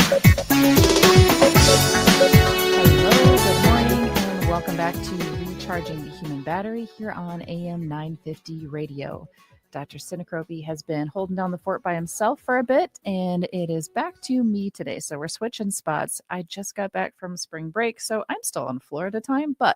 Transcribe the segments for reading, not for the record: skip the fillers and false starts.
Hello, good morning, and welcome back to Recharging the Human Battery here on AM 950 Radio. Dr. Sinacropi has been holding down the fort by himself for a bit, and it is back to me today. So we're switching spots. I just got back from spring break, so I'm still on Florida time, but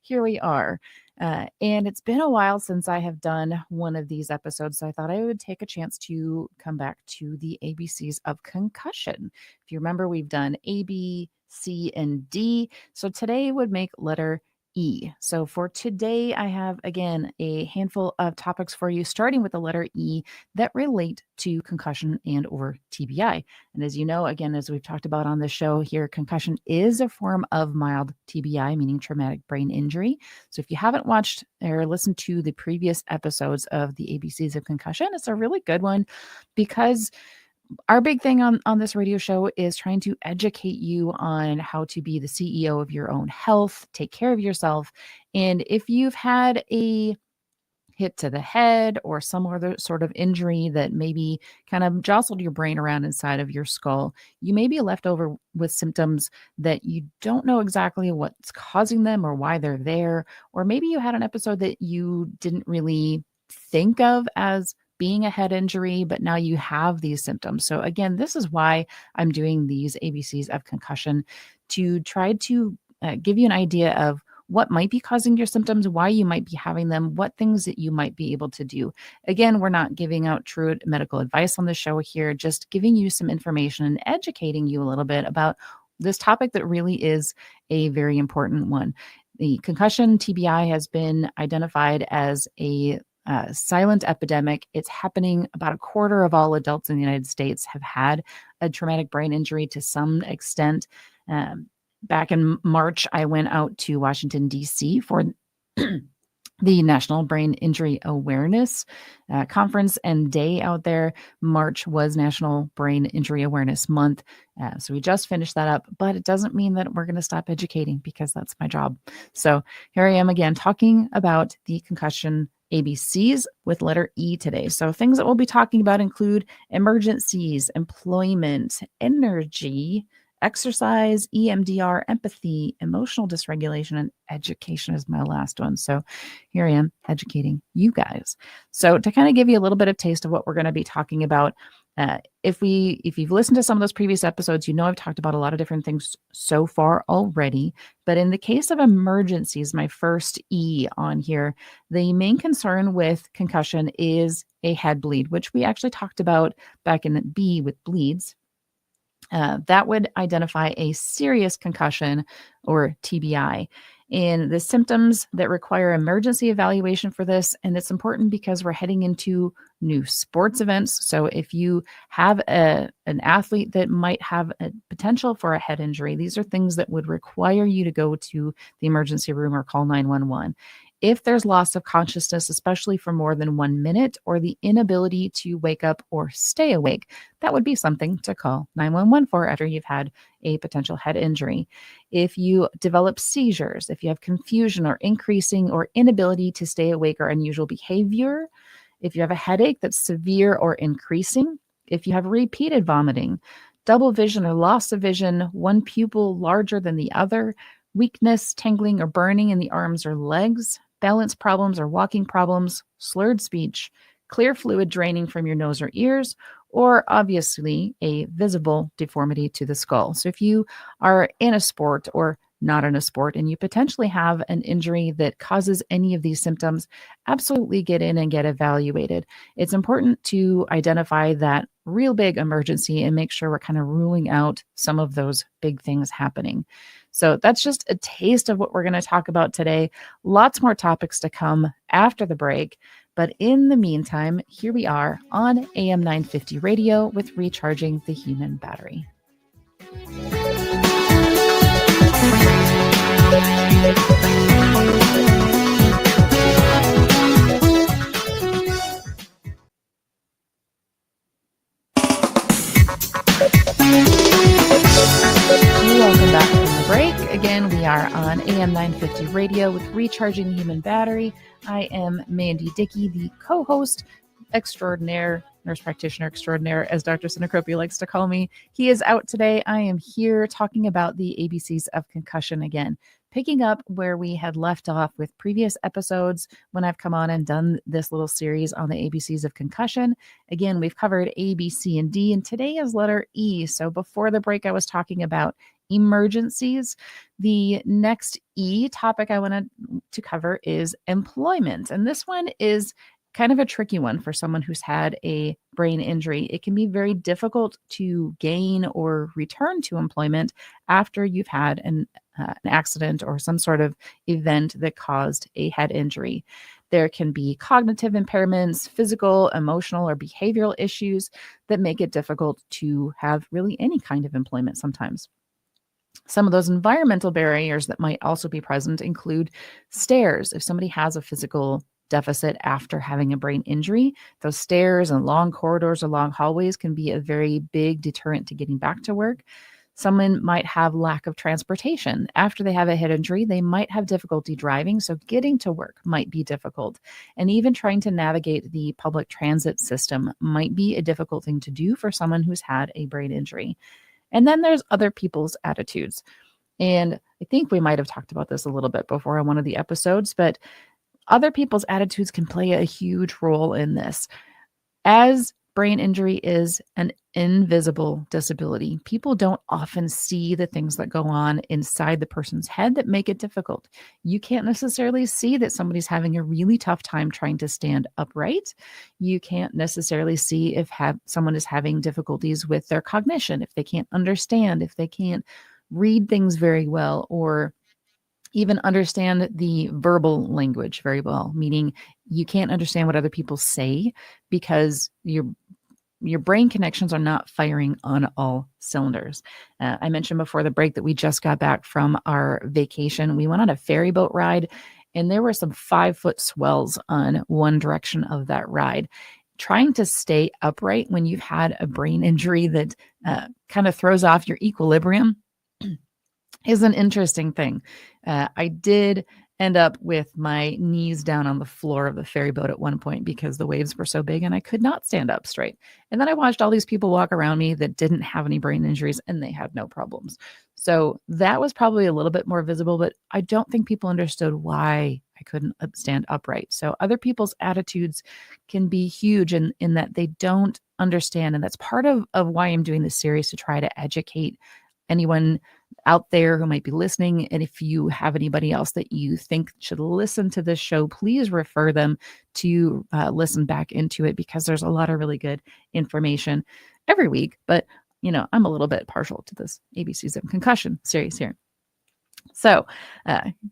here we are. And it's been a while since I have done one of these episodes, so I thought I would take a chance to come back to the ABCs of concussion. If you remember, we've done A, B, C, and D. So today would make letter E. So for today, I have, again, a handful of topics for you, starting with the letter E that relate to concussion and or TBI. And as you know, again, as we've talked about on the show here, concussion is a form of mild TBI, meaning traumatic brain injury. So if you haven't watched or listened to the previous episodes of the ABCs of concussion, it's a really good one because our big thing on this radio show is trying to educate you on how to be the CEO of your own health, take care of yourself. And if you've had a hit to the head or some other sort of injury that maybe kind of jostled your brain around inside of your skull, you may be left over with symptoms that you don't know exactly what's causing them or why they're there. Or maybe you had an episode that you didn't really think of as being a head injury, but now you have these symptoms. So again, this is why I'm doing these ABCs of concussion, to try to give you an idea of what might be causing your symptoms, why you might be having them, what things that you might be able to do. Again, we're not giving out true medical advice on the show here, just giving you some information and educating you a little bit about this topic that really is a very important one. The concussion TBI has been identified as a silent epidemic. It's happening. About a quarter of all adults in the United States have had a traumatic brain injury to some extent. Back in March, I went out to Washington, D.C. for the National Brain Injury Awareness Conference and Day out there. March was National Brain Injury Awareness Month. So we just finished that up, but it doesn't mean that we're going to stop educating because that's my job. So here I am again talking about the concussion ABCs with letter E today. So things that we'll be talking about include emergencies, employment, energy, exercise, EMDR, empathy, emotional dysregulation, and education is my last one. So here I am educating you guys. So to kind of give you a little bit of taste of what we're going to be talking about, if you've listened to some of those previous episodes, you know I've talked about a lot of different things so far already. But in the case of emergencies, my first E on here, the main concern with concussion is a head bleed, which we actually talked about back in B with bleeds. That would identify a serious concussion or TBI. And the symptoms that require emergency evaluation for this, and it's important because we're heading into new sports events. So if you have an athlete that might have a potential for a head injury, these are things that would require you to go to the emergency room or call 911. If there's loss of consciousness, especially for more than 1 minute, or the inability to wake up or stay awake, that would be something to call 911 for after you've had a potential head injury. If you develop seizures, if you have confusion or increasing or inability to stay awake or unusual behavior, if you have a headache that's severe or increasing, if you have repeated vomiting, double vision or loss of vision, one pupil larger than the other, weakness, tingling, or burning in the arms or legs, balance problems or walking problems, slurred speech, clear fluid draining from your nose or ears, or obviously a visible deformity to the skull. So if you are in a sport or not in a sport and you potentially have an injury that causes any of these symptoms, absolutely get in and get evaluated. It's important to identify that real big emergency and make sure we're kind of ruling out some of those big things happening. So that's just a taste of what we're going to talk about today. Lots more topics to come after the break. But in the meantime, here we are on AM 950 Radio with Recharging the Human Battery. Welcome back from the break. Again, we are on AM 950 Radio with Recharging the Human Battery. I am Mandi Dickey, the co-host extraordinaire nurse practitioner extraordinaire, as Dr. Sinacropi likes to call me. He is out today. I am here talking about the ABCs of concussion again, picking up where we had left off with previous episodes when I've come on and done this little series on the ABCs of concussion. Again, we've covered A, B, C, and D, and today is letter E. So before the break, I was talking about emergencies. The next E topic I wanted to cover is employment. And this one is kind of a tricky one for someone who's had a brain injury. It can be very difficult to gain or return to employment after you've had an accident or some sort of event that caused a head injury. There can be cognitive impairments, physical, emotional, or behavioral issues that make it difficult to have really any kind of employment sometimes. Some of those environmental barriers that might also be present include stairs. If somebody has a physical deficit after having a brain injury, those stairs and long corridors or long hallways can be a very big deterrent to getting back to work. Someone might have lack of transportation. After they have a head injury, they might have difficulty driving, so getting to work might be difficult. And even trying to navigate the public transit system might be a difficult thing to do for someone who's had a brain injury. And then there's other people's attitudes. And I think we might have talked about this a little bit before on one of the episodes, but other people's attitudes can play a huge role in this. As brain injury is an invisible disability, people don't often see the things that go on inside the person's head that make it difficult. You can't necessarily see that somebody's having a really tough time trying to stand upright. You can't necessarily see if someone is having difficulties with their cognition, if they can't understand, if they can't read things very well, or even understand the verbal language very well, meaning you can't understand what other people say because your brain connections are not firing on all cylinders. I mentioned before the break that we just got back from our vacation. We went on a ferry boat ride, and there were some 5-foot swells on one direction of that ride. Trying to stay upright when you've had a brain injury that kind of throws off your equilibrium is an interesting thing. I did end up with my knees down on the floor of the ferry boat at one point because the waves were so big and I could not stand up straight. And then I watched all these people walk around me that didn't have any brain injuries and they had no problems. So that was probably a little bit more visible, but I don't think people understood why I couldn't stand upright. So other people's attitudes can be huge in that they don't understand. And that's part of why I'm doing this series, to try to educate anyone out there who might be listening. And if you have anybody else that you think should listen to this show, please refer them to listen back into it, because there's a lot of really good information every week. But, I'm a little bit partial to this ABCs of concussion series here. So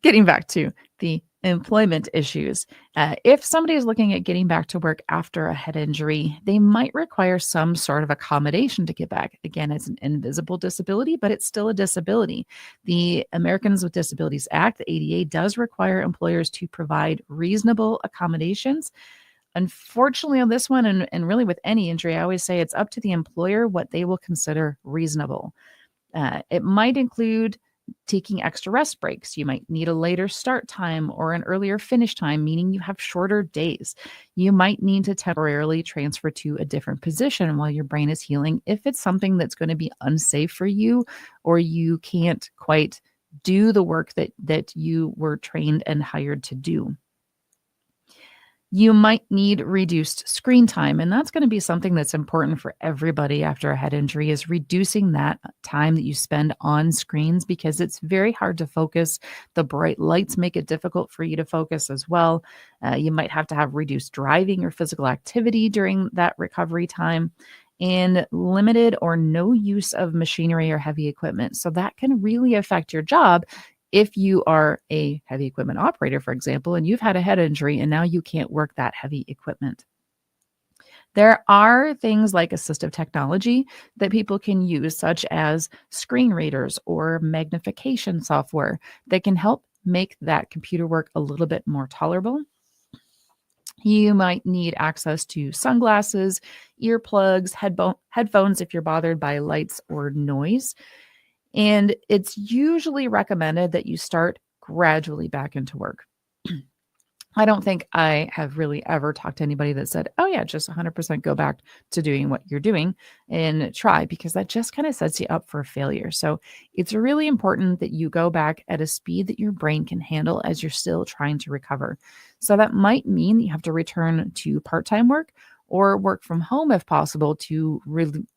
getting back to the employment issues, if somebody is looking at getting back to work after a head injury, they might require some sort of accommodation to get back. Again, it's an invisible disability, but it's still a disability. The Americans with Disabilities Act, the ADA, does require employers to provide reasonable accommodations. Unfortunately, on this one, and really with any injury, I always say it's up to the employer what they will consider reasonable. It might include taking extra rest breaks. You might need a later start time or an earlier finish time, meaning you have shorter days. You might need to temporarily transfer to a different position while your brain is healing if it's something that's going to be unsafe for you, or you can't quite do the work that you were trained and hired to do. You might need reduced screen time, and that's going to be something that's important for everybody after a head injury, is reducing that time that you spend on screens, because it's very hard to focus. The bright lights make it difficult for you to focus as well. You might have to have reduced driving or physical activity during that recovery time, and limited or no use of machinery or heavy equipment. So that can really affect your job. If you are a heavy equipment operator, for example, and you've had a head injury and now you can't work that heavy equipment. There are things like assistive technology that people can use, such as screen readers or magnification software, that can help make that computer work a little bit more tolerable. You might need access to sunglasses, earplugs, headphones if you're bothered by lights or noise. And it's usually recommended that you start gradually back into work. I don't think I have really ever talked to anybody that said, oh, yeah, just 100% go back to doing what you're doing and try, because that just kind of sets you up for failure. So it's really important that you go back at a speed that your brain can handle as you're still trying to recover. So that might mean that you have to return to part time work or work from home if possible to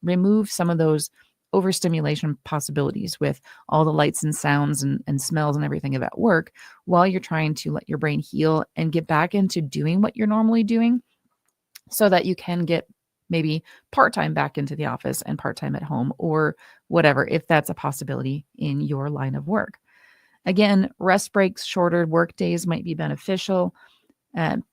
remove some of those overstimulation possibilities with all the lights and sounds and smells and everything of at work, while you're trying to let your brain heal and get back into doing what you're normally doing, so that you can get maybe part-time back into the office and part-time at home or whatever, if that's a possibility in your line of work. Again, rest breaks, shorter work days might be beneficial. Um,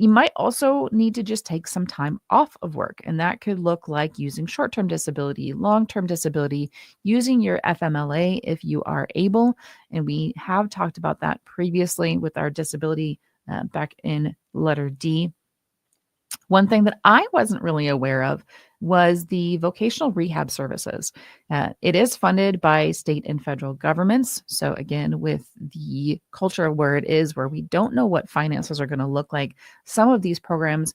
you might also need to just take some time off of work, and that could look like using short term disability, long term disability, using your FMLA if you are able. And we have talked about that previously with our disability back in letter D. One thing that I wasn't really aware of was the vocational rehab services. It is funded by state and federal governments. So, again, with the culture of where it is, where we don't know what finances are going to look like, some of these programs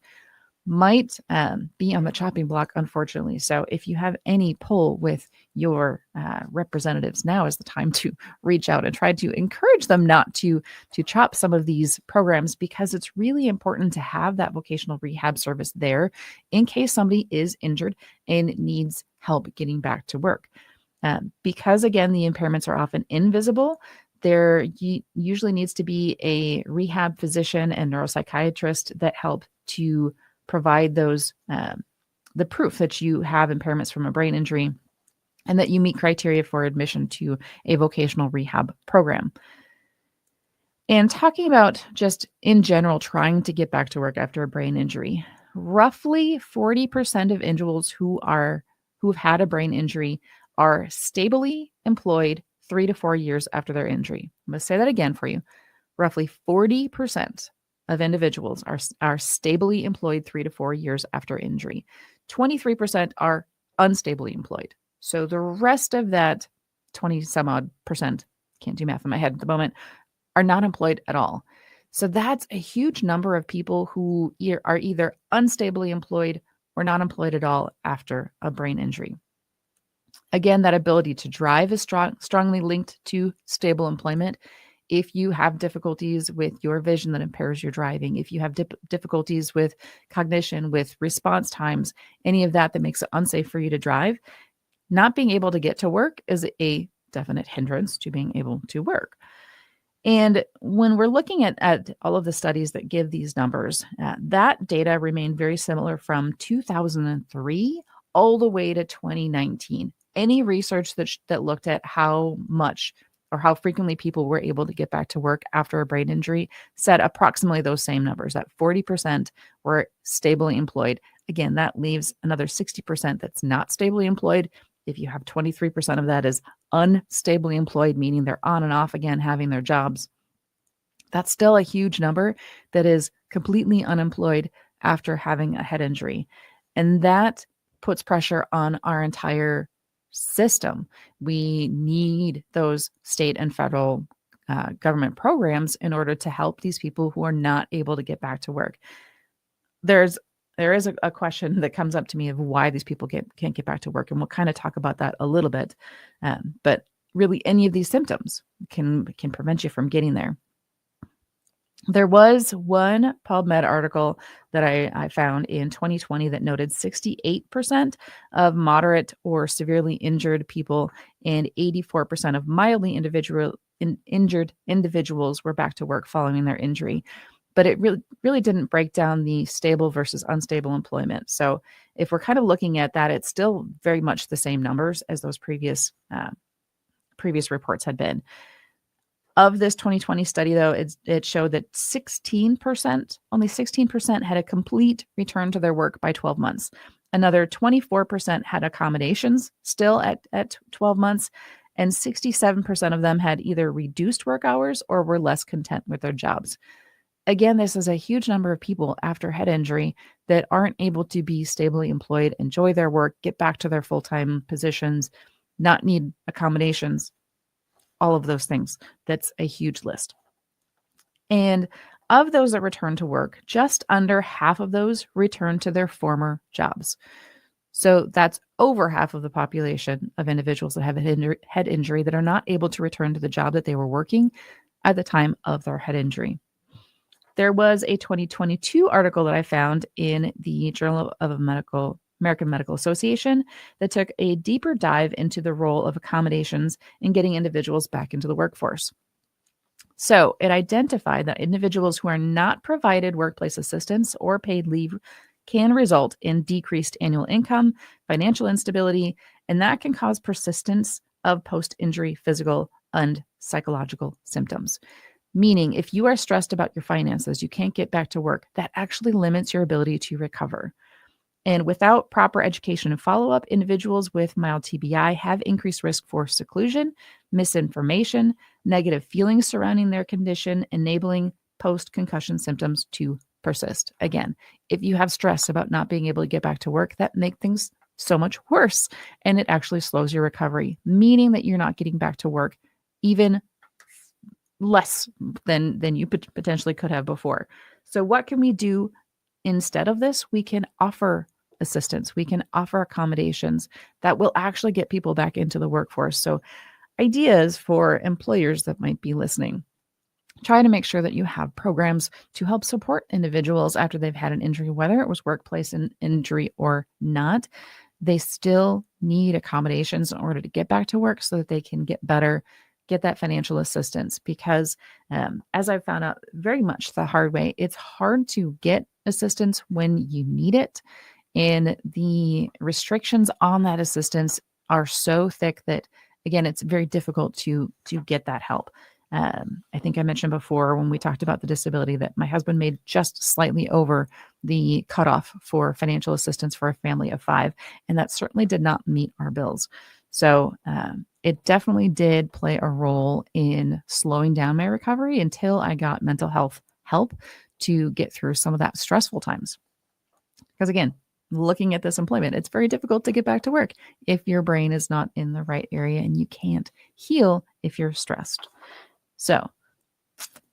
might be on the chopping block, unfortunately. So if you have any pull with your representatives, now is the time to reach out and try to encourage them not to chop some of these programs, because it's really important to have that vocational rehab service there in case somebody is injured and needs help getting back to work. Because, again, the impairments are often invisible, there usually needs to be a rehab physician and neuropsychiatrist that help to provide those the proof that you have impairments from a brain injury and that you meet criteria for admission to a vocational rehab program. And talking about just in general trying to get back to work after a brain injury, roughly 40% of individuals who've had a brain injury are stably employed 3 to 4 years after their injury. I'm going to say that again for you. Roughly 40% of individuals are stably employed 3 to 4 years after injury. 23% are unstably employed. So the rest of that 20 some odd percent, can't do math in my head at the moment, are not employed at all. So that's a huge number of people who are either unstably employed or not employed at all after a brain injury. Again, that ability to drive is strongly linked to stable employment. If you have difficulties with your vision that impairs your driving, if you have difficulties with cognition, with response times, any of that makes it unsafe for you to drive, not being able to get to work is a definite hindrance to being able to work. And when we're looking at all of the studies that give these numbers, that data remained very similar from 2003 all the way to 2019. Any research that looked at how much or how frequently people were able to get back to work after a brain injury said approximately those same numbers, that 40% were stably employed. Again, that leaves another 60% that's not stably employed. If you have 23% of that is unstably employed, meaning they're on and off again having their jobs, that's still a huge number that is completely unemployed after having a head injury. And that puts pressure on our entire system. We need those state and federal government programs in order to help these people who are not able to get back to work. There is a question that comes up to me of why these people can't get back to work, and we'll kind of talk about that a little bit. But really, any of these symptoms can prevent you from getting there. There was one PubMed article that I found in 2020 that noted 68% of moderate or severely injured people and 84% of mildly injured individuals were back to work following their injury. But it really didn't break down the stable versus unstable employment. So if we're kind of looking at that, it's still very much the same numbers as those previous reports had been. Of this 2020 study, though, it showed that only 16% had a complete return to their work by 12 months. Another 24% had accommodations still at 12 months, and 67% of them had either reduced work hours or were less content with their jobs. Again, this is a huge number of people after head injury that aren't able to be stably employed, enjoy their work, get back to their full-time positions, not need accommodations. All of those things. That's a huge list. And of those that return to work, just under half of those return to their former jobs. So that's over half of the population of individuals that have a head injury that are not able to return to the job that they were working at the time of their head injury. There was a 2022 article that I found in the Journal of American Medical Association that took a deeper dive into the role of accommodations in getting individuals back into the workforce. So it identified that individuals who are not provided workplace assistance or paid leave can result in decreased annual income, financial instability, and that can cause persistence of post-injury physical and psychological symptoms. Meaning, if you are stressed about your finances, you can't get back to work, that actually limits your ability to recover. And without proper education and follow-up, individuals with mild TBI have increased risk for seclusion, misinformation, negative feelings surrounding their condition, enabling post-concussion symptoms to persist. Again, if you have stress about not being able to get back to work, that makes things so much worse, and it actually slows your recovery, meaning that you're not getting back to work even less than you potentially could have before. So what can we do instead of this? We can offer assistance. We can offer accommodations that will actually get people back into the workforce. So ideas for employers that might be listening. Try to make sure that you have programs to help support individuals after they've had an injury, whether it was workplace injury or not. They still need accommodations in order to get back to work so that they can get better, get that financial assistance. Because as I've found out very much the hard way, it's hard to get assistance when you need it. And the restrictions on that assistance are so thick that, again, it's very difficult to get that help. I think I mentioned before when we talked about the disability that my husband made just slightly over the cutoff for financial assistance for a family of 5, and that certainly did not meet our bills. So it definitely did play a role in slowing down my recovery until I got mental health help to get through some of that stressful times. Because again, looking at this employment, it's very difficult to get back to work if your brain is not in the right area, and you can't heal if you're stressed. So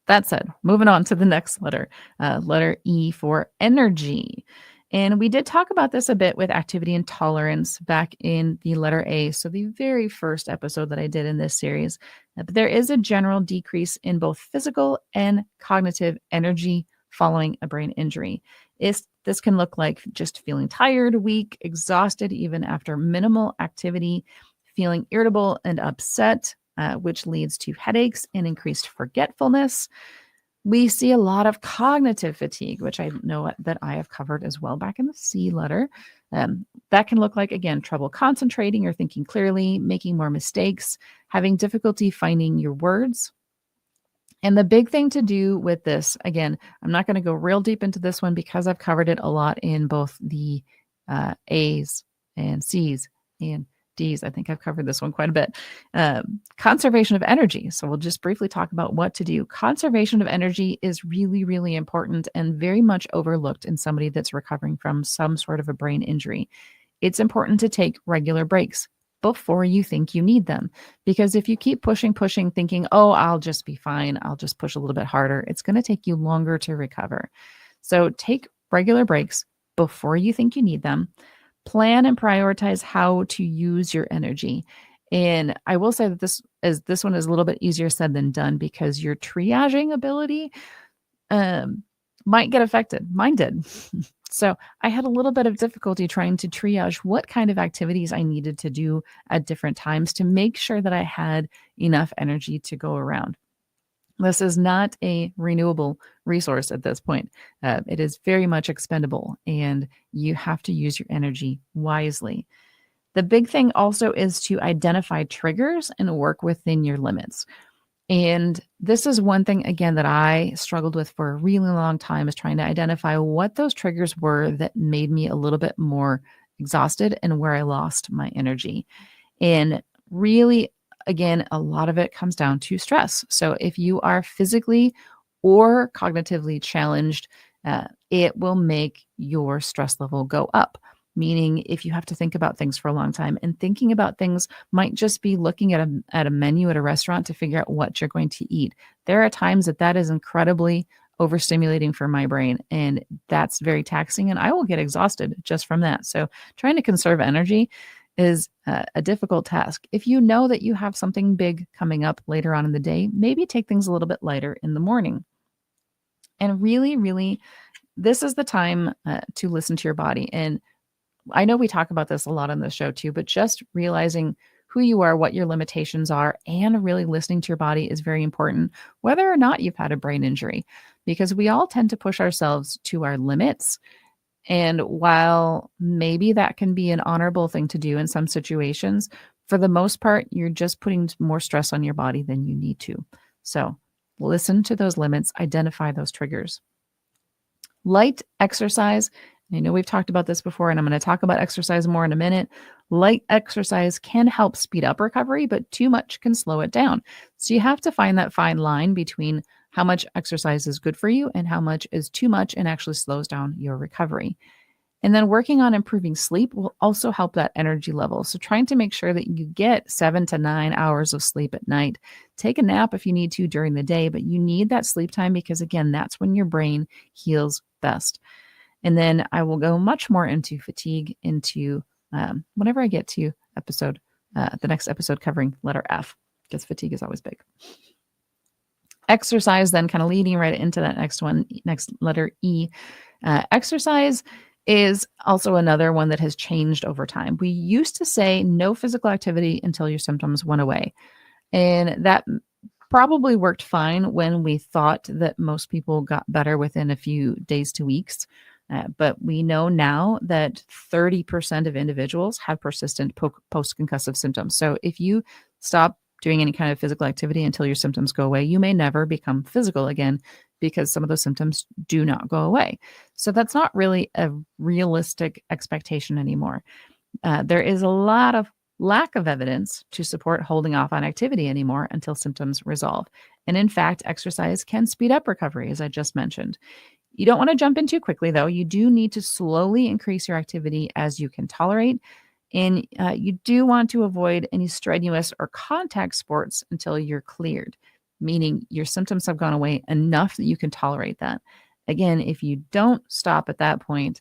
that said, moving on to the next letter, letter E for energy. And we did talk about this a bit with activity and tolerance back in the letter A. So the very first episode that I did in this series, but there is a general decrease in both physical and cognitive energy following a brain injury. This can look like just feeling tired, weak, exhausted, even after minimal activity, feeling irritable and upset, which leads to headaches and increased forgetfulness. We see a lot of cognitive fatigue, which I know that I have covered as well back in the C letter. That can look like, again, trouble concentrating or thinking clearly, making more mistakes, having difficulty finding your words. And the big thing to do with this, again, I'm not going to go real deep into this one because I've covered it a lot in both the A's and C's and D's. I think I've covered this one quite a bit. Conservation of energy. So we'll just briefly talk about what to do. Conservation of energy is really, really important and very much overlooked in somebody that's recovering from some sort of a brain injury. It's important to take regular breaks before you think you need them. Because if you keep pushing, thinking, oh, I'll just be fine, I'll just push a little bit harder, it's going to take you longer to recover. So take regular breaks before you think you need them. Plan and prioritize how to use your energy. And I will say that this one is a little bit easier said than done because your triaging ability might get affected. Mine did. So I had a little bit of difficulty trying to triage what kind of activities I needed to do at different times to make sure that I had enough energy to go around. This is not a renewable resource at this point. It is very much expendable, and you have to use your energy wisely. The big thing also is to identify triggers and work within your limits. And this is one thing, again, that I struggled with for a really long time, is trying to identify what those triggers were that made me a little bit more exhausted and where I lost my energy. And really, again, a lot of it comes down to stress. So if you are physically or cognitively challenged, it will make your stress level go up. Meaning if you have to think about things for a long time, and thinking about things might just be looking at a menu at a restaurant to figure out what you're going to eat. There are times that is incredibly overstimulating for my brain. And that's very taxing, and I will get exhausted just from that. So trying to conserve energy is a difficult task. If you know that you have something big coming up later on in the day, maybe take things a little bit lighter in the morning. And really, really, this is the time to listen to your body. And I know we talk about this a lot on the show too, but just realizing who you are, what your limitations are, and really listening to your body is very important, whether or not you've had a brain injury, because we all tend to push ourselves to our limits. And while maybe that can be an honorable thing to do in some situations, for the most part, you're just putting more stress on your body than you need to. So listen to those limits, identify those triggers. Light exercise. I know we've talked about this before, and I'm going to talk about exercise more in a minute. Light exercise can help speed up recovery, but too much can slow it down. So you have to find that fine line between how much exercise is good for you and how much is too much and actually slows down your recovery. And then working on improving sleep will also help that energy level. So trying to make sure that you get 7 to 9 hours of sleep at night. Take a nap if you need to during the day, but you need that sleep time because, again, that's when your brain heals best. And then I will go much more into fatigue whenever I get to the next episode covering letter F, because fatigue is always big. Exercise, then kind of leading right into that next letter E. Exercise is also another one that has changed over time. We used to say no physical activity until your symptoms went away. And that probably worked fine when we thought that most people got better within a few days to weeks. But we know now that 30% of individuals have persistent post-concussive symptoms. So if you stop doing any kind of physical activity until your symptoms go away, you may never become physical again because some of those symptoms do not go away. So that's not really a realistic expectation anymore. There is a lot of lack of evidence to support holding off on activity anymore until symptoms resolve. And in fact, exercise can speed up recovery, as I just mentioned. You don't want to jump in too quickly, though. You do need to slowly increase your activity as you can tolerate. And you do want to avoid any strenuous or contact sports until you're cleared, meaning your symptoms have gone away enough that you can tolerate that. Again, if you don't stop at that point,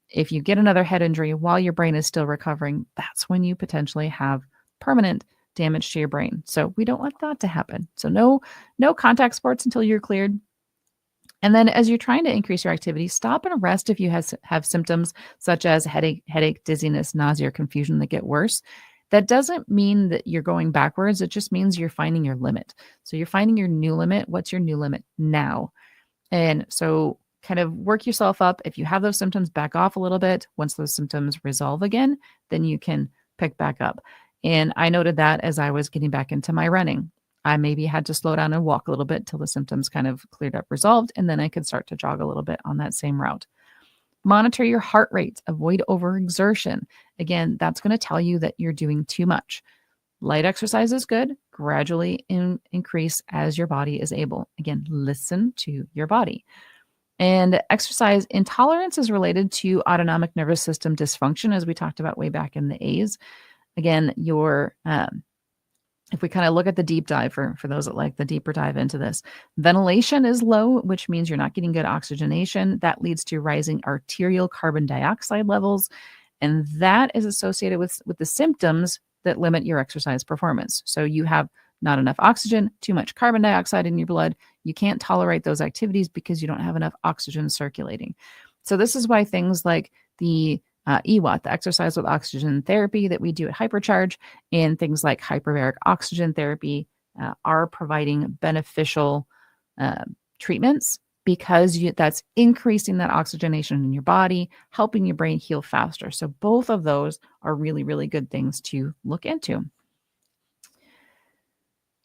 if you get another head injury while your brain is still recovering, that's when you potentially have permanent damage to your brain. So we don't want that to happen. So no contact sports until you're cleared. And then as you're trying to increase your activity, stop and rest if you have symptoms such as headache, dizziness, nausea, or confusion that get worse. That doesn't mean that you're going backwards. It just means you're finding your limit. So you're finding your new limit. What's your new limit now? And so kind of work yourself up. If you have those symptoms, back off a little bit. Once those symptoms resolve again, then you can pick back up. And I noted that as I was getting back into my running. I maybe had to slow down and walk a little bit till the symptoms kind of cleared up, resolved, and then I could start to jog a little bit on that same route. Monitor your heart rate. Avoid overexertion. Again, that's going to tell you that you're doing too much. Light exercise is good. Gradually increase as your body is able. Again, listen to your body. And exercise intolerance is related to autonomic nervous system dysfunction, as we talked about way back in the A's. Again, if we kind of look at the deep dive for those that like the deeper dive into this, ventilation is low, which means you're not getting good oxygenation. That leads to rising arterial carbon dioxide levels. And that is associated with the symptoms that limit your exercise performance. So you have not enough oxygen, too much carbon dioxide in your blood. You can't tolerate those activities because you don't have enough oxygen circulating. So this is why things like the EWAT, the exercise with oxygen therapy that we do at Hypercharge, and things like hyperbaric oxygen therapy are providing beneficial treatments because that's increasing that oxygenation in your body, helping your brain heal faster. So both of those are really, really good things to look into.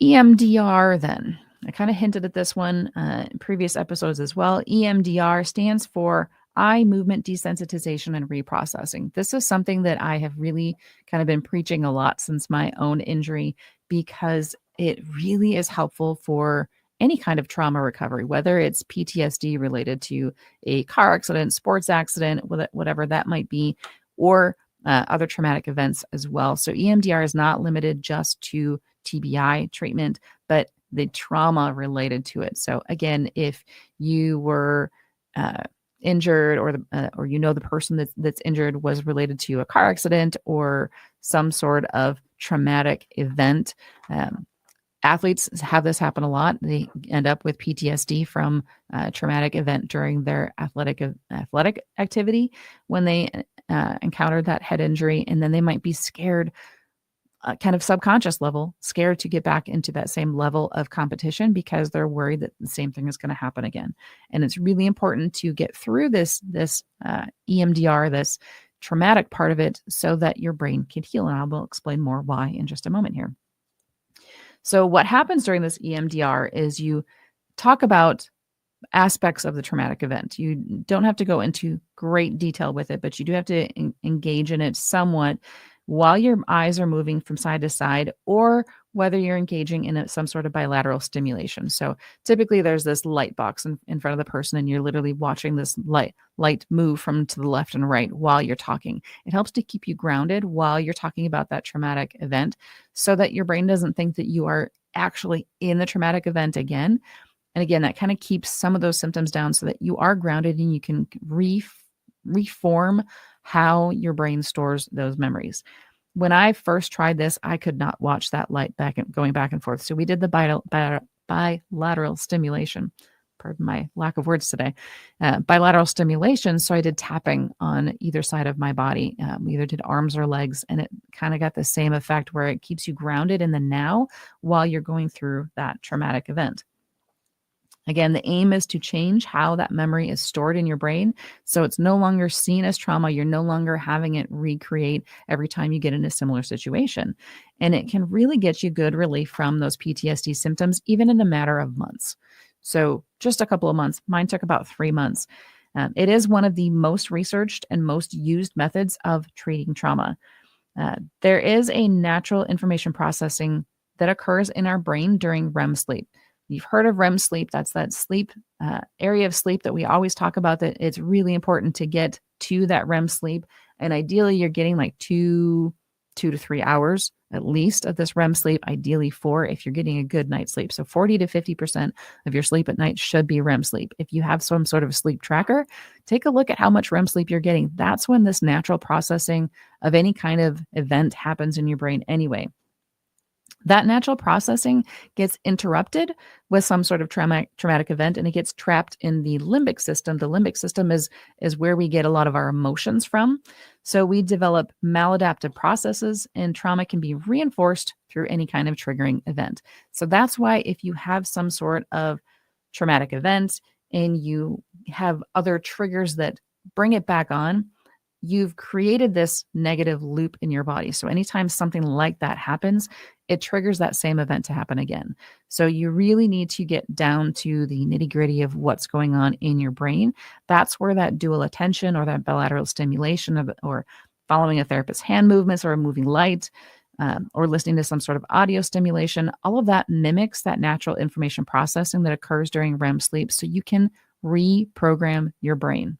EMDR then. I kind of hinted at this one in previous episodes as well. EMDR stands for eye movement desensitization and reprocessing. This is something that I have really kind of been preaching a lot since my own injury because it really is helpful for any kind of trauma recovery, whether it's PTSD related to a car accident, sports accident, whatever that might be, or other traumatic events as well. So EMDR is not limited just to TBI treatment, but the trauma related to it. So again, if you were injured, or the person that's injured was related to a car accident or some sort of traumatic event. Athletes have this happen a lot. They end up with PTSD from a traumatic event during their athletic activity when they encountered that head injury, and then they might be scared, kind of subconscious level, scared to get back into that same level of competition because they're worried that the same thing is going to happen again. And it's really important to get through this EMDR, this traumatic part of it, so that your brain can heal. And I will explain more why in just a moment here. So what happens during this EMDR is you talk about aspects of the traumatic event. You don't have to go into great detail with it, but you do have to engage in it somewhat while your eyes are moving from side to side, or whether you're engaging in some sort of bilateral stimulation. So typically there's this light box in front of the person, and you're literally watching this light move from to the left and right while you're talking. It helps to keep you grounded while you're talking about that traumatic event, so that your brain doesn't think that you are actually in the traumatic event again. And again, that kind of keeps some of those symptoms down so that you are grounded and you can reform how your brain stores those memories. When I first tried this, I could not watch that light going back and forth. So we did the bilateral stimulation. Pardon my lack of words today. Bilateral stimulation. So I did tapping on either side of my body. We either did arms or legs, and it kind of got the same effect where it keeps you grounded in the now while you're going through that traumatic event. Again, the aim is to change how that memory is stored in your brain. So it's no longer seen as trauma. You're no longer having it recreate every time you get in a similar situation. And it can really get you good relief from those PTSD symptoms, even in a matter of months. So just a couple of months. Mine took about 3 months. It is one of the most researched and most used methods of treating trauma. There is a natural information processing that occurs in our brain during REM sleep. You've heard of REM sleep. That's that sleep area of sleep that we always talk about, that it's really important to get to that REM sleep. And ideally, you're getting like 2 to 3 hours at least of this REM sleep, ideally 4 if you're getting a good night's sleep. So 40 to 50% of your sleep at night should be REM sleep. If you have some sort of sleep tracker, take a look at how much REM sleep you're getting. That's when this natural processing of any kind of event happens in your brain anyway. That natural processing gets interrupted with some sort of traumatic event, and it gets trapped in the limbic system. The limbic system is where we get a lot of our emotions from. So we develop maladaptive processes, and trauma can be reinforced through any kind of triggering event. So that's why if you have some sort of traumatic event and you have other triggers that bring it back on, you've created this negative loop in your body. So anytime something like that happens, it triggers that same event to happen again. So you really need to get down to the nitty-gritty of what's going on in your brain. That's where that dual attention or that bilateral stimulation or following a therapist's hand movements or a moving light, or listening to some sort of audio stimulation, all of that mimics that natural information processing that occurs during REM sleep, so you can reprogram your brain.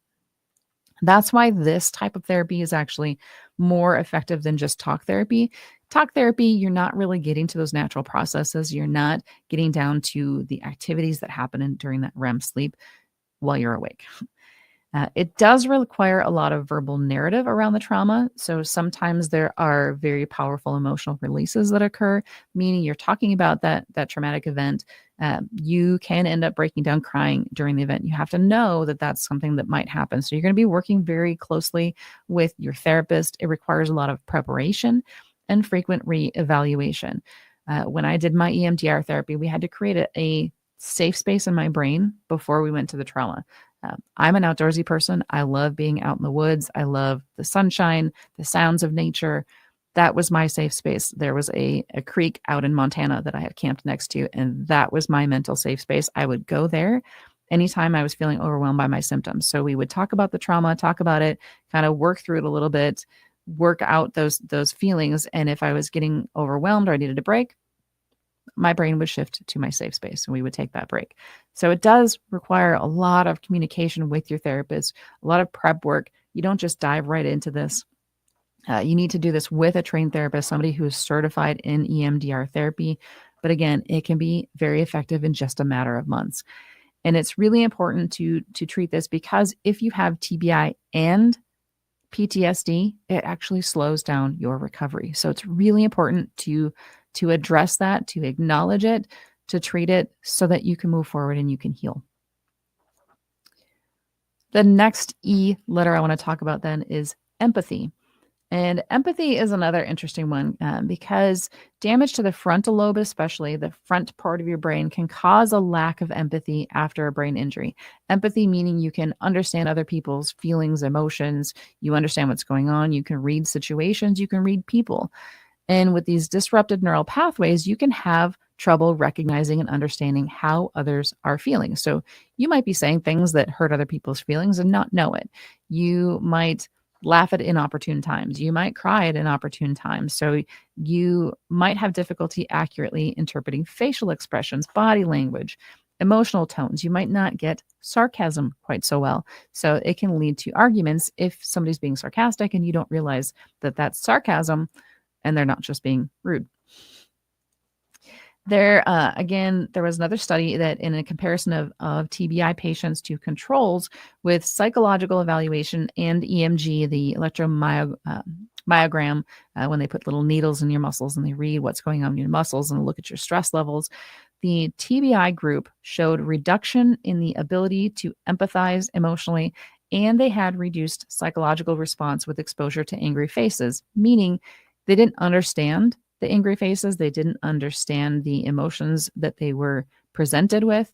That's why this type of therapy is actually more effective than just talk therapy. Talk therapy, you're not really getting to those natural processes. You're not getting down to the activities that happen during that REM sleep while you're awake. It does require a lot of verbal narrative around the trauma. So sometimes there are very powerful emotional releases that occur, meaning you're talking about that traumatic event. You can end up breaking down crying during the event. You have to know that that's something that might happen. So you're going to be working very closely with your therapist. It requires a lot of preparation and frequent reevaluation. When I did my EMDR therapy, we had to create a safe space in my brain before we went to the trauma. I'm an outdoorsy person. I love being out in the woods. I love the sunshine, the sounds of nature. That was my safe space. There was a creek out in Montana that I had camped next to, and that was my mental safe space. I would go there anytime I was feeling overwhelmed by my symptoms. So we would talk about the trauma, talk about it, kind of work through it a little bit, work out those feelings. And if I was getting overwhelmed or I needed a break, my brain would shift to my safe space and we would take that break. So it does require a lot of communication with your therapist, a lot of prep work. You don't just dive right into this. You need to do this with a trained therapist, somebody who is certified in EMDR therapy. But again, it can be very effective in just a matter of months. And it's really important to treat this because if you have TBI and PTSD, it actually slows down your recovery. So it's really important to address that, to acknowledge it, to treat it so that you can move forward and you can heal. The next E letter I want to talk about then is empathy. And empathy is another interesting one because damage to the frontal lobe, especially the front part of your brain, can cause a lack of empathy after a brain injury. Empathy meaning you can understand other people's feelings, emotions, you understand what's going on, you can read situations, you can read people. And with these disrupted neural pathways, you can have trouble recognizing and understanding how others are feeling. So you might be saying things that hurt other people's feelings and not know it. You might laugh at inopportune times. You might cry at inopportune times. So you might have difficulty accurately interpreting facial expressions, body language, emotional tones. You might not get sarcasm quite so well. So it can lead to arguments if somebody's being sarcastic and you don't realize that that's sarcasm and they're not just being rude. There, again, there was another study that in a comparison of TBI patients to controls with psychological evaluation and EMG, the electromyogram, when they put little needles in your muscles and they read what's going on in your muscles and look at your stress levels, the TBI group showed reduction in the ability to empathize emotionally, and they had reduced psychological response with exposure to angry faces, meaning they didn't understand the angry faces. They didn't understand the emotions that they were presented with.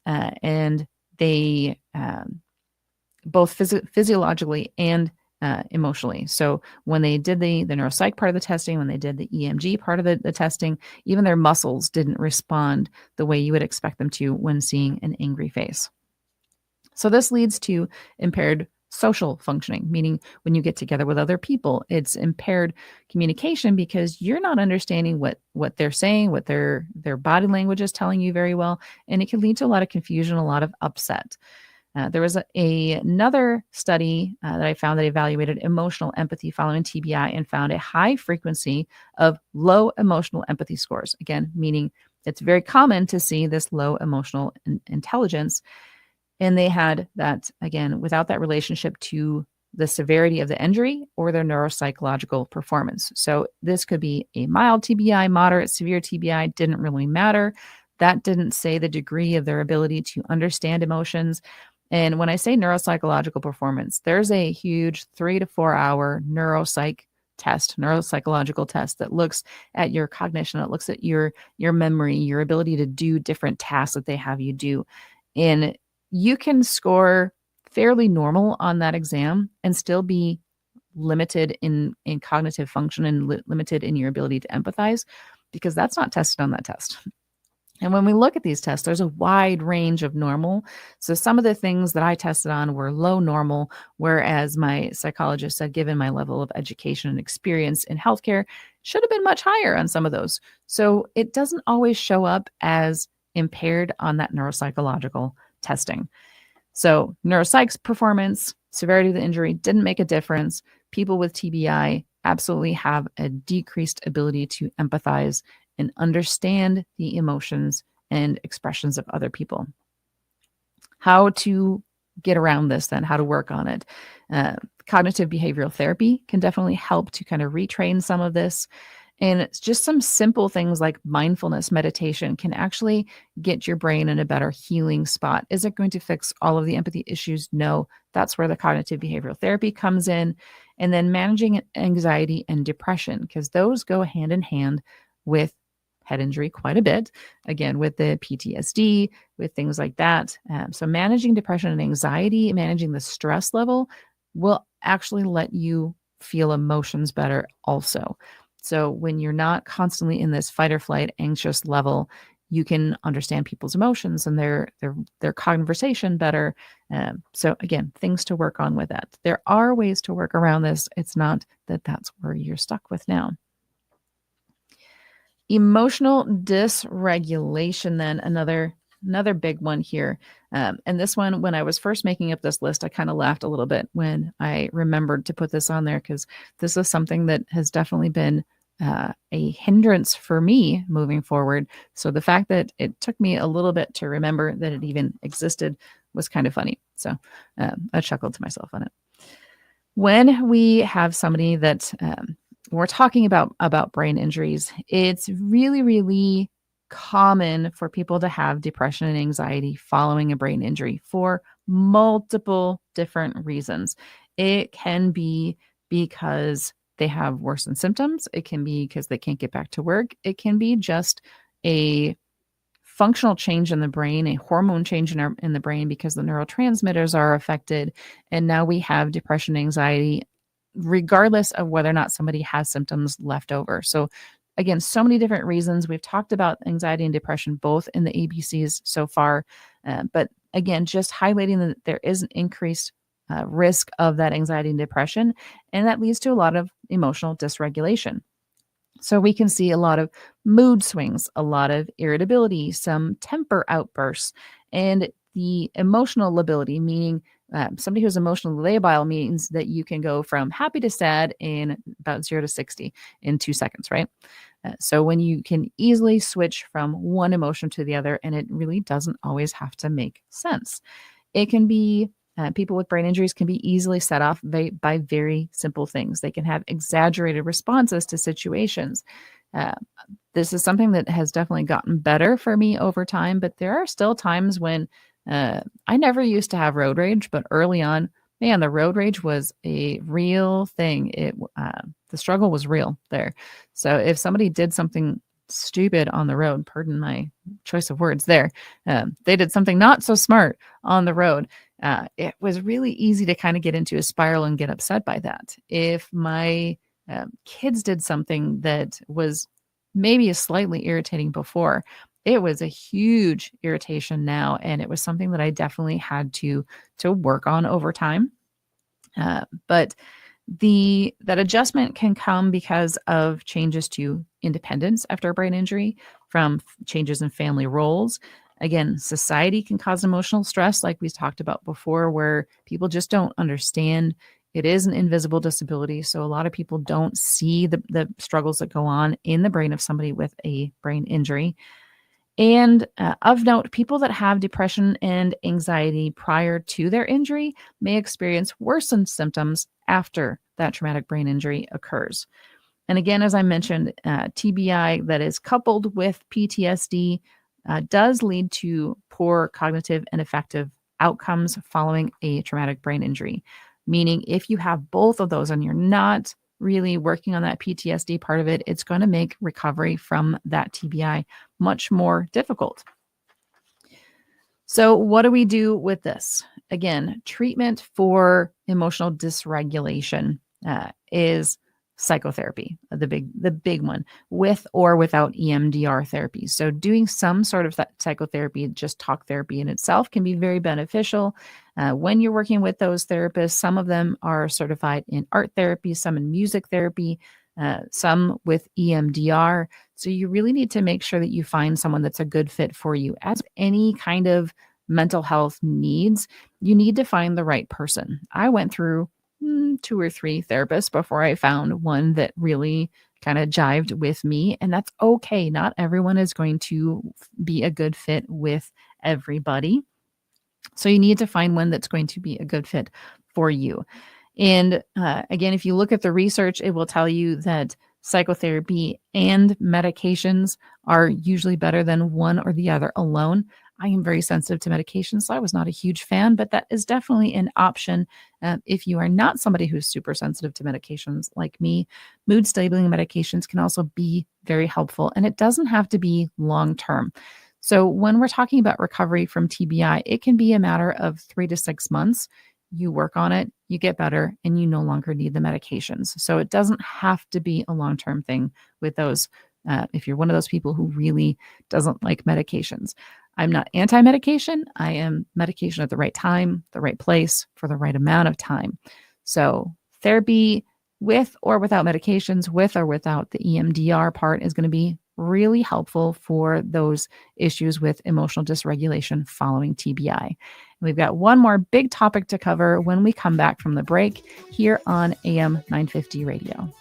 And they both physiologically and emotionally. So when they did the neuropsych part of the testing, when they did the EMG part of the testing, even their muscles didn't respond the way you would expect them to when seeing an angry face. So this leads to impaired social functioning, meaning when you get together with other people, it's impaired communication because you're not understanding what they're saying, what their body language is telling you very well, and it can lead to a lot of confusion, a lot of upset. There was another study that I found that evaluated emotional empathy following TBI and found a high frequency of low emotional empathy scores. Again, meaning it's very common to see this low emotional intelligence. And they had that, again, without that relationship to the severity of the injury or their neuropsychological performance. So this could be a mild TBI, moderate, severe TBI, didn't really matter. That didn't say the degree of their ability to understand emotions. And when I say neuropsychological performance, there's a huge 3 to 4 hour neuropsychological test that looks at your cognition. It looks at your memory, your ability to do different tasks that they have you do. And you can score fairly normal on that exam and still be limited in cognitive function and limited in your ability to empathize because that's not tested on that test. And when we look at these tests, there's a wide range of normal. So some of the things that I tested on were low normal, whereas my psychologist said, given my level of education and experience in healthcare, should have been much higher on some of those. So it doesn't always show up as impaired on that neuropsychological testing. So neuropsych's performance, severity of the injury didn't make a difference. People with TBI absolutely have a decreased ability to empathize and understand the emotions and expressions of other people. How to get around this then, how to work on it. Cognitive behavioral therapy can definitely help to kind of retrain some of this. And it's just some simple things like mindfulness meditation can actually get your brain in a better healing spot. Is it going to fix all of the empathy issues? No, that's where the cognitive behavioral therapy comes in. And then managing anxiety and depression, because those go hand in hand with head injury quite a bit. Again, with the PTSD, with things like that. So managing depression and anxiety, managing the stress level will actually let you feel emotions better also. So when you're not constantly in this fight or flight anxious level, you can understand people's emotions and their conversation better. So again, things to work on with that. There are ways to work around this. It's not that that's where you're stuck with now. Emotional dysregulation, then another big one here. And this one, when I was first making up this list, I kind of laughed a little bit when I remembered to put this on there because this is something that has definitely been a hindrance for me moving forward. So the fact that it took me a little bit to remember that it even existed was kind of funny. So I chuckled to myself on it. When we have somebody that we're talking about brain injuries, it's really, really common for people to have depression and anxiety following a brain injury for multiple different reasons. It can be because they have worsened symptoms. It can be because they can't get back to work. It can be just a functional change in the brain, a hormone change in the brain because the neurotransmitters are affected. And now we have depression, anxiety, regardless of whether or not somebody has symptoms left over. So again, so many different reasons. We've talked about anxiety and depression both in the ABCs so far. But again, just highlighting that there is an increased risk of that anxiety and depression, and that leads to a lot of emotional dysregulation. So we can see a lot of mood swings, a lot of irritability, some temper outbursts, and the emotional lability, meaning somebody who's emotionally labile means that you can go from happy to sad in about 0 to 60 in 2 seconds, right? So when you can easily switch from one emotion to the other, and it really doesn't always have to make sense. It can be people with brain injuries can be easily set off by very simple things. They can have exaggerated responses to situations. This is something that has definitely gotten better for me over time, but there are still times when I never used to have road rage, but early on, man, the road rage was a real thing. The struggle was real there. So if somebody did something stupid on the road, pardon my choice of words there, they did something not so smart on the road, it was really easy to kind of get into a spiral and get upset by that. If my kids did something that was maybe a slightly irritating before, it was a huge irritation now, and it was something that I definitely had to work on over time. But that adjustment can come because of changes to independence after a brain injury, from changes in family roles. Again, society can cause emotional stress, like we talked about before, where people just don't understand it is an invisible disability. So a lot of people don't see the struggles that go on in the brain of somebody with a brain injury. And of note, people that have depression and anxiety prior to their injury may experience worsened symptoms after that traumatic brain injury occurs. And again, as I mentioned, TBI that is coupled with PTSD does lead to poor cognitive and affective outcomes following a traumatic brain injury. Meaning, if you have both of those and you're not really working on that PTSD part of it, it's going to make recovery from that TBI much more difficult. So what do we do with this? Again, treatment for emotional dysregulation is psychotherapy, the big one, with or without EMDR therapy. So doing some sort of psychotherapy, just talk therapy in itself, can be very beneficial. When you're working with those therapists, some of them are certified in art therapy, some in music therapy, some with EMDR. So you really need to make sure that you find someone that's a good fit for you. As any kind of mental health needs, you need to find the right person. I went through 2 or 3 therapists before I found one that really kind of jived with me. And that's okay. Not everyone is going to be a good fit with everybody. So you need to find one that's going to be a good fit for you. And again, if you look at the research, it will tell you that psychotherapy and medications are usually better than one or the other alone. I am very sensitive to medications, so I was not a huge fan, but that is definitely an option if you are not somebody who's super sensitive to medications like me. Mood stabilizing medications can also be very helpful, and it doesn't have to be long-term. So when we're talking about recovery from TBI, it can be a matter of 3 to 6 months. You work on it, you get better, and you no longer need the medications. So it doesn't have to be a long-term thing with those. If you're one of those people who really doesn't like medications, I'm not anti-medication. I am medication at the right time, the right place, for the right amount of time. So therapy with or without medications, with or without the EMDR part, is going to be really helpful for those issues with emotional dysregulation following TBI. And we've got one more big topic to cover when we come back from the break here on AM 950 Radio.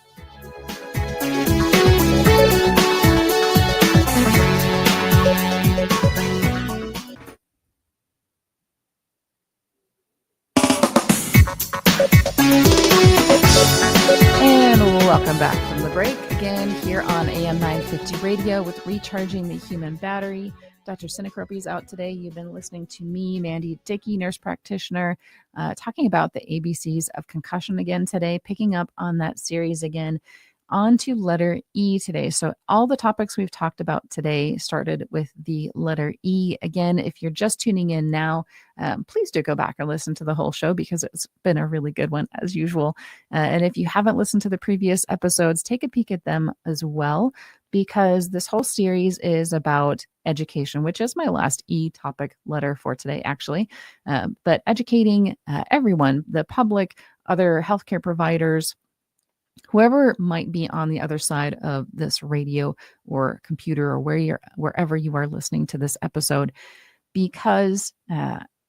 Welcome back from the break again here on AM 950 Radio with Recharging the Human Battery. Dr. Cinecropi is out today. You've been listening to me, Mandi Dickey, nurse practitioner, talking about the ABCs of concussion again today, picking up on that series again. On to letter E today. So all the topics we've talked about today started with the letter E. Again, if you're just tuning in now, please do go back and listen to the whole show because it's been a really good one as usual. And if you haven't listened to the previous episodes, take a peek at them as well, because this whole series is about education, which is my last E topic letter for today, actually. But educating everyone, the public, other healthcare providers, whoever might be on the other side of this radio or computer or wherever you are listening to this episode, because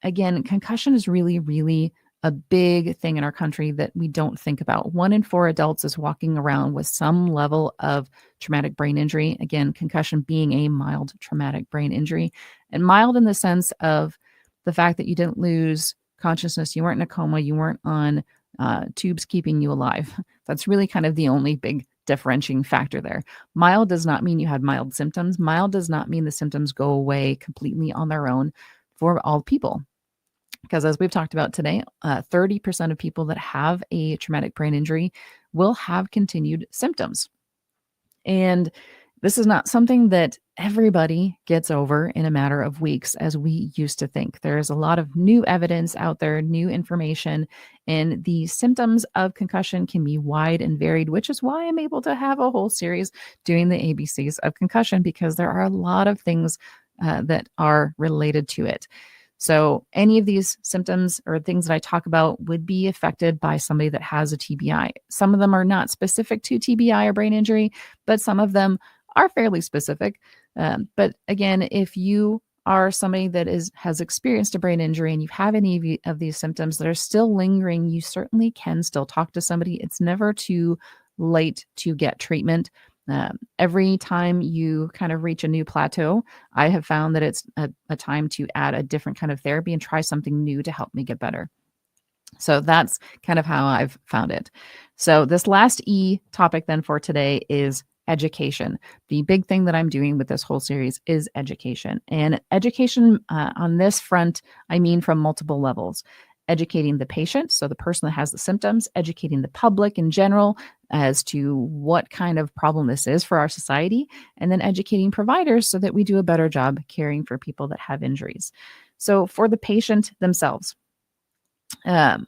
again, concussion is really, really a big thing in our country that we don't think about. 1 in 4 adults is walking around with some level of traumatic brain injury. Again, concussion being a mild traumatic brain injury, and mild in the sense of the fact that you didn't lose consciousness, you weren't in a coma, you weren't on tubes keeping you alive. That's really kind of the only big differentiating factor there. Mild does not mean you had mild symptoms. Mild does not mean the symptoms go away completely on their own for all people. Because as we've talked about today, 30% of people that have a traumatic brain injury will have continued symptoms. And this is not something that everybody gets over in a matter of weeks, as we used to think. There is a lot of new evidence out there, new information, and the symptoms of concussion can be wide and varied, which is why I'm able to have a whole series doing the ABCs of concussion, because there are a lot of things that are related to it. So any of these symptoms or things that I talk about would be affected by somebody that has a TBI. Some of them are not specific to TBI or brain injury, but some of them are fairly specific. But again, if you are somebody that has experienced a brain injury and you have any of these symptoms that are still lingering, you certainly can still talk to somebody. It's never too late to get treatment. Every time you kind of reach a new plateau, I have found that it's a time to add a different kind of therapy and try something new to help me get better. So that's kind of how I've found it. So this last E topic then for today is education. The big thing that I'm doing with this whole series is education. And education on this front, I mean from multiple levels. Educating the patient, so the person that has the symptoms, educating the public in general as to what kind of problem this is for our society, and then educating providers so that we do a better job caring for people that have injuries. So for the patient themselves, when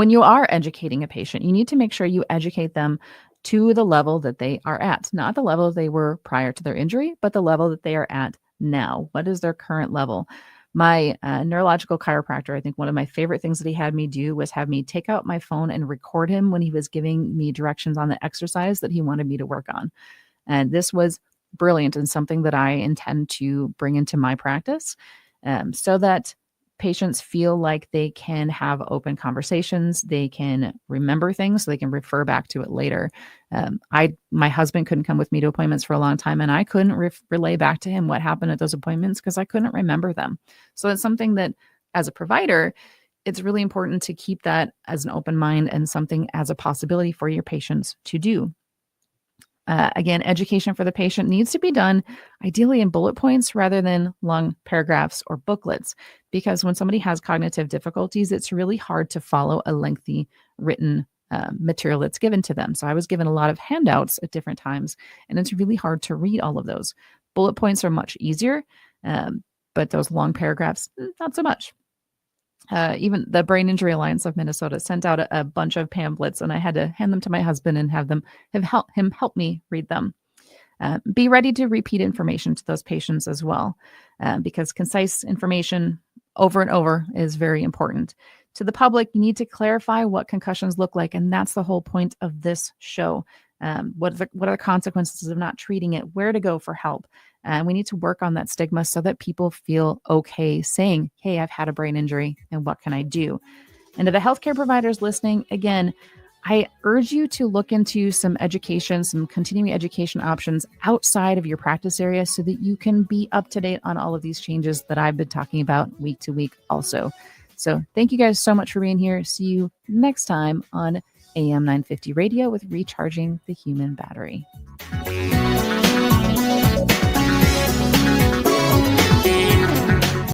you are educating a patient, you need to make sure you educate them to the level that they are at, not the level they were prior to their injury, but the level that they are at now. What is their current level? My neurological chiropractor, I think one of my favorite things that he had me do was have me take out my phone and record him when he was giving me directions on the exercise that he wanted me to work on. And this was brilliant and something that I intend to bring into my practice, so that patients feel like they can have open conversations, they can remember things, so they can refer back to it later. My husband couldn't come with me to appointments for a long time, and I couldn't relay back to him what happened at those appointments because I couldn't remember them. So it's something that, as a provider, it's really important to keep that as an open mind and something as a possibility for your patients to do. Again, education for the patient needs to be done ideally in bullet points rather than long paragraphs or booklets, because when somebody has cognitive difficulties, it's really hard to follow a lengthy written material that's given to them. So I was given a lot of handouts at different times, and it's really hard to read all of those. Bullet points are much easier, but those long paragraphs, not so much. Even the Brain Injury Alliance of Minnesota sent out a bunch of pamphlets, and I had to hand them to my husband and have him help me read them. Be ready to repeat information to those patients as well, because concise information over and over is very important. To the public, you need to clarify what concussions look like, and that's the whole point of this show. What are the consequences of not treating it? Where to go for help? And we need to work on that stigma so that people feel okay saying, hey, I've had a brain injury and what can I do? And to the healthcare providers listening, again, I urge you to look into some education, some continuing education options outside of your practice area so that you can be up to date on all of these changes that I've been talking about week to week also. So thank you guys so much for being here. See you next time on AM 950 radio with Recharging the Human Battery.